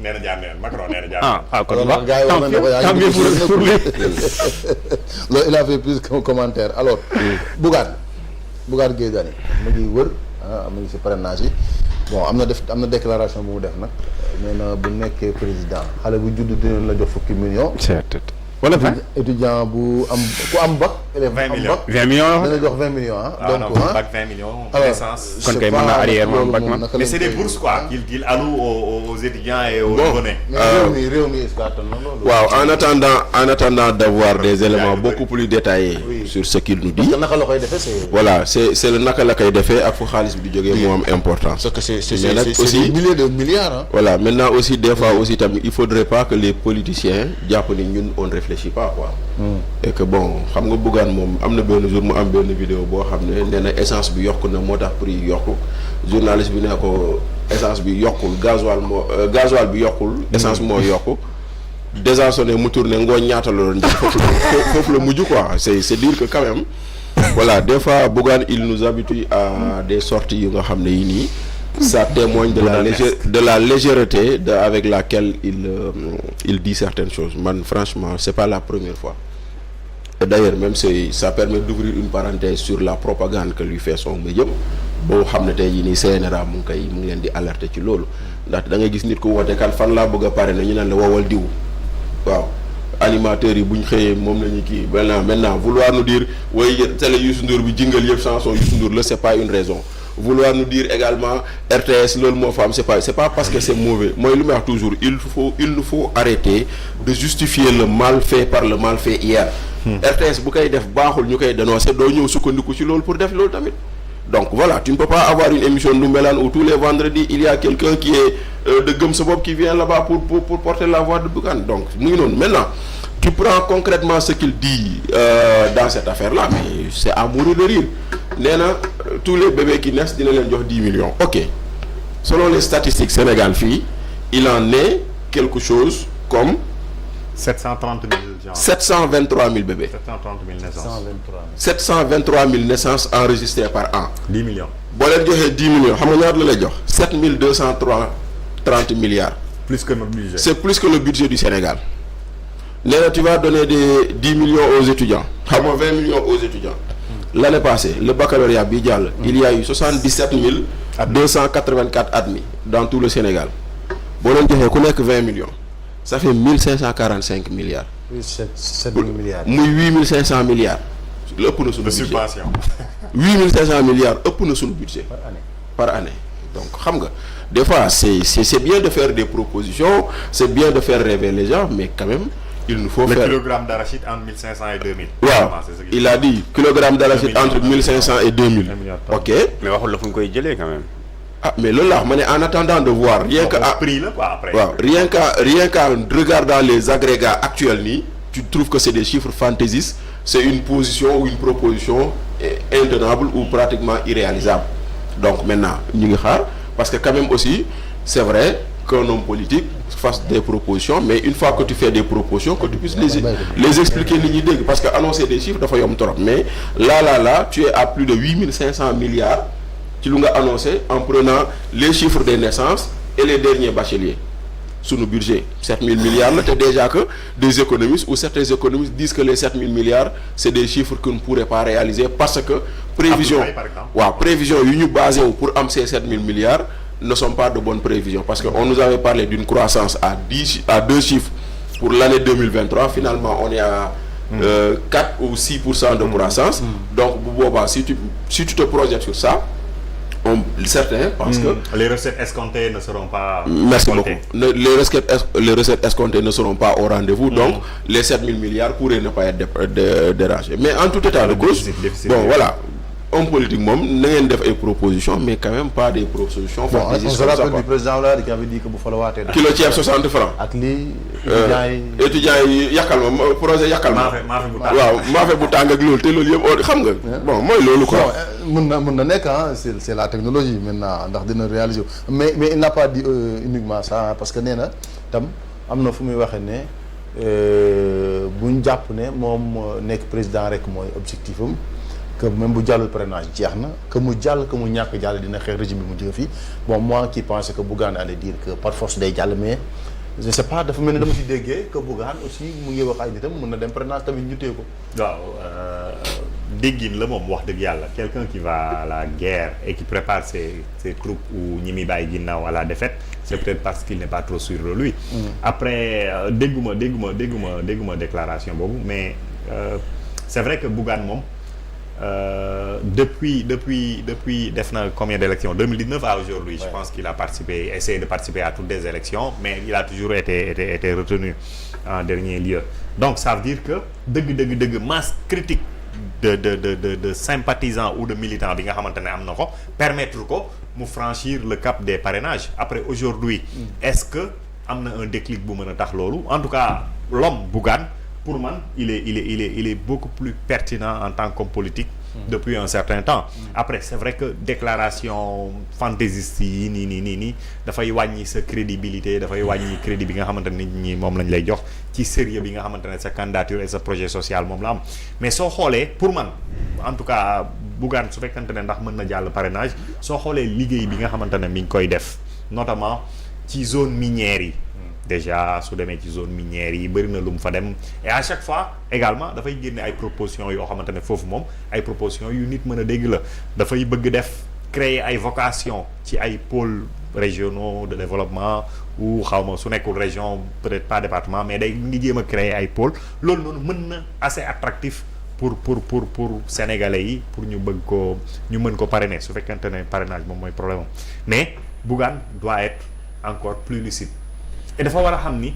nee na jaar neen Macron nee na jaar neen. kon waaw gars yi wax nañu ko yaa ngi pour lui. loolu il a fait plus qu'un commentaire alors. Bougane Gueye Dany mu ngi wër mu ngi si parrainage yi bon am na déclaration bu mu def nag nee na bu nekkee président xale bu judd dina la jox fukki millions. wala 20 étudiant bu am ku am bac. 20 millions 20 millions. dina jox 20 millions donc bac 20 millions. alors naissance. kon kay mën naa arrière moom bac man. mais c'est des bourses quoi qu'il alloue aux étudiants et aux nouveau-nés. mais réew mi est-ce que attan na loolu. waaw en attendant d'avoir des éléments beaucoup plus détaillés sur ce qu'il nous dit. parce que naka la koy defee c'est. voilà c'est le naka la koy defee ak fu xaalis bi di jógee moo am importance. parce que c'est aussi des milliers de milliards voilà maintenant aussi des fois aussi tamit il faudrait pas que les politiciens jàpp ni ñun on ne réfléchit pas quoi. et que bon xam nga Bougane moom am na benn jour mu am benn vidéo boo xam ne nee na essence bi yokku na moo tax prix yi yokku journaliste bi ne ko essence bi yokkul gasoil bi yokkul. essence moo yokku. désarçonné mu tourné ngooñ ñaata la doon def foofu la mujj quoi c'est dire que quand même voilà des fois Bougane il nous habitue à des sorties yu nga xam ne yi nii ça témoigne de la légèreté avec laquelle il dit certaines choses man franchement c'est pas la première fois et d'ailleurs même ça permet d'ouvrir une parenthèse sur la propagande que lui fait son médium boo xam ne tey jii nii CNRA mu ngi leen di alerter ci loolu ndaxte da ngay gis nit ku woote kan fan laa bëgg a pare na ñu naan la woowal diw waaw animateurs yi bu ñu xëyee moom la ñu kii maintenant vouloir nous dire way télé Youssou Ndour bi jingle yëpp chanson Youssou Ndour la c'est pas une raison vouloir nous dire également RTS loolu moo fa am c'est pas parce que c'est mauvais mooy lu may wax toujours il nous faut arrêter de justifier le mal fait par le mal fait hier RTS bu koy def baaxul ñu koy dénoncer doo ñëw sukkandiku ci loolu pour def loolu tamit donc voilà tu ne peux pas avoir une émission Ndoumbelane où tous les vendredis il y a quelqu'un qui est de Gëm Sa Bopp qui vient là-bas pour porter la voix de Bougane donc mu ngi noonu maintenant tu prends concrètement ce qu'il dit dans cette affaire-là mais c'est à mourir de rire nee na tous les bébés qui naissent dina leen jox 10 millions ok selon les statistiques Sénégal fii il en est quelque chose comme 730 000 gens. 723 000 bébés. 730 000 naissances. 723 000 naissances enregistrées par an. 10 millions. boo leen joxee 10 millions xam nga ñaata la lay jox 7 milliards. Plus que notre budget. C'est plus que le budget du Sénégal. Là, tu vas donner des 10 millions aux étudiants. 20 millions aux étudiants. L'année passée, le baccalauréat Bidjal, il y a eu 77 284 admis dans tout le Sénégal. Bon, on dirait que 20 millions. Ça fait 1545 milliards. Oui, 7 000 milliards. 8500 milliards. Le subvention. 8500 milliards, le budget. Par année. Donc, des fois, c'est bien de faire des propositions, c'est bien de faire rêver les gens, mais quand même, il nous faut faire... Le kilogramme d'arachide entre 1500 et 2000. Ouais, il a dit kilogramme d'arachide entre 1500 et 2000. Ok. Mais on va le quand même. Ah, mais là, en attendant de voir, rien qu'à regardant les agrégats actuels, tu trouves que c'est des chiffres fantaisistes, c'est une position ou une proposition intenable ou pratiquement irréalisable. Donc maintenant, parce que quand même aussi, c'est vrai qu'un homme politique fasse des propositions, mais une fois que tu fais des propositions, que tu puisses les expliquer l'idée, parce qu'annoncer des chiffres, mais là, tu es à plus de 8500 milliards. Tu l'as annoncé en prenant les chiffres des naissances et les derniers bacheliers sous nos budgets. 7 000 milliards, c'est déjà que des économistes ou certains économistes disent que les 7 000 milliards, c'est des chiffres qu'on ne pourrait pas réaliser parce que prévision basée pour ces 7 000 milliards ne sont pas de bonnes prévisions. Parce qu'on nous avait parlé d'une croissance à 2 chiffres pour l'année 2023. Finalement, on est à 4 ou 6% de croissance. Donc, si tu te projettes sur ça, certains pensent que les recettes escomptées ne seront pas... Merci beaucoup. Les recettes escomptées ne seront pas au rendez-vous, donc les 7 000 milliards pourraient ne pas être dérangés. Mais en tout état de cause, bon voilà, homme politique, n'a pas des propositions, mais quand même pas des propositions. Bon, on se rappelle du président Hollande qui avait dit que vous fallait voir... Kilo tiers 60 francs. Étudiants yi yakal ma projet yakal ma waaw maa fe bu tàng ak loolu te loolu yëpp xam nga bon mooy loolu quoi mën na nekk c'est la technologie maintenant ndax dina réaliser mais il n'a pas dit uniquement ça parce que nee na tam am na fu muy waxee ne buñ jàpp ne moom nekk président rek mooy objectif am que même bu jàllul parrainage jeex na que mu jàll que mu ñàkk jàll dina xeex régime bi mu jóge fii bon moi qui pensais que Bougane allait dire que par force day jàll mais je sais pas dafa mel ni dama ci déggee que Bougane aussi mu ngi wax ay nitam mën na dem parrainage tamit ñu téye ko. waaw déggin la moom wax dëgg yàlla quelqu'un qui va à la guerre et qui prépare ses troupes ou ñi muy bàyyi ginnaaw à la défaite c'est peut-être parce qu'il n'est pas trop sûr de lui. Après dégguma déclaration boobu mais c'est vrai que Bougane moom depuis def na combien d'élections 2019 à aujourd'hui. Je pense qu'il a essayé de participer à toutes les élections mais il a toujours été retenu en dernier lieu. Donc ça veut dire que dëgg masse critique de sympathisants ou de militants bi nga xamante ne am na ko permettre ko mu franchir le cap des parrainages. Après aujourd'hui est-ce que am na un déclic bu mën a tax loolu en tout cas l'homme Bougane pour man il est beaucoup plus pertinent en tant qu'homme politique depuis un certain temps. Après c'est vrai que déclaration fantaisiste yi nii dafay wàññi sa crédibilité dafay wàññi crédit bi nga xamante ne nit ñi moom lañ lay jox ci sérieux bi nga xamante ne sa candidature et sa projet social moom la am. Mais soo xoolee pour man en tout cas Bougane su fekkante ne ndax mën na jàll parrainage soo xoolee liggéey bi nga xamante ne mi ngi koy def notamment ci zone minière yi. Déjà su demee ci zone minière yi bëri na lu mu fa dem et à chaque fois également dafay génne ay propositions yoo xamante ne foofu moom ay propositions yu nit mën a dégg la dafay bëgg def créer ay vocation ci ay pôles régionaux de développement ou xaw ma su nekkul région peut-être pas département mais day ngi jéem a créer ay pôles loolu noonu mën na assez attractif pour sénégalais yi pour ñu mën ko parrainer su fekkente ne parrainage moom mooy problème mais Bougane doit être encore plus lucide. Et dafa war a xam ni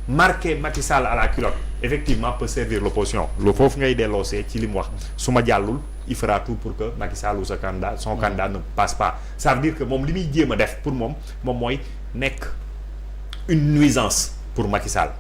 marquer Macky Sall à la culotte effectivement peut servir l'opposition lu foofu ngay delloosee ci li mu wax su ma jàllul il fera tout pour que Macky Sall ou son candidat ne passe pas. Ça veut dire que moom li muy jéem a def pour moom mooy nekk une nuisance pour Macky Sall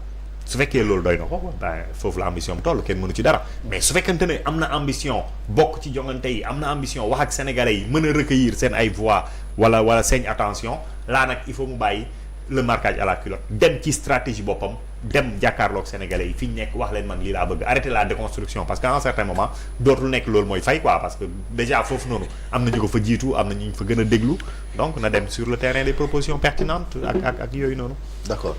su fekkee loolu doy na ko foofu la ambition bu toll kenn mënu ci dara mais su fekkente ne am na ambition bokk ci jongante yi am na ambition wax ak sénégalais yi mën a recueillir seen ay voix wala seen attention là nag il faut mu bàyyi le marquage à la culotte dem ci stratégie boppam dem jàkkaarloog sénégalais yi fi ñu nekk wax leen man lii laa bëgg arrêter la déconstruction parce qu'à un certain moment dootul nekk loolu mooy fay quoi parce que déjà foofu noonu am na ñu ko fa jiitu am na ñu fa gën a déglu donc na dem sur le terrain des propositions pertinentes ak yooyu noonu. D'accord.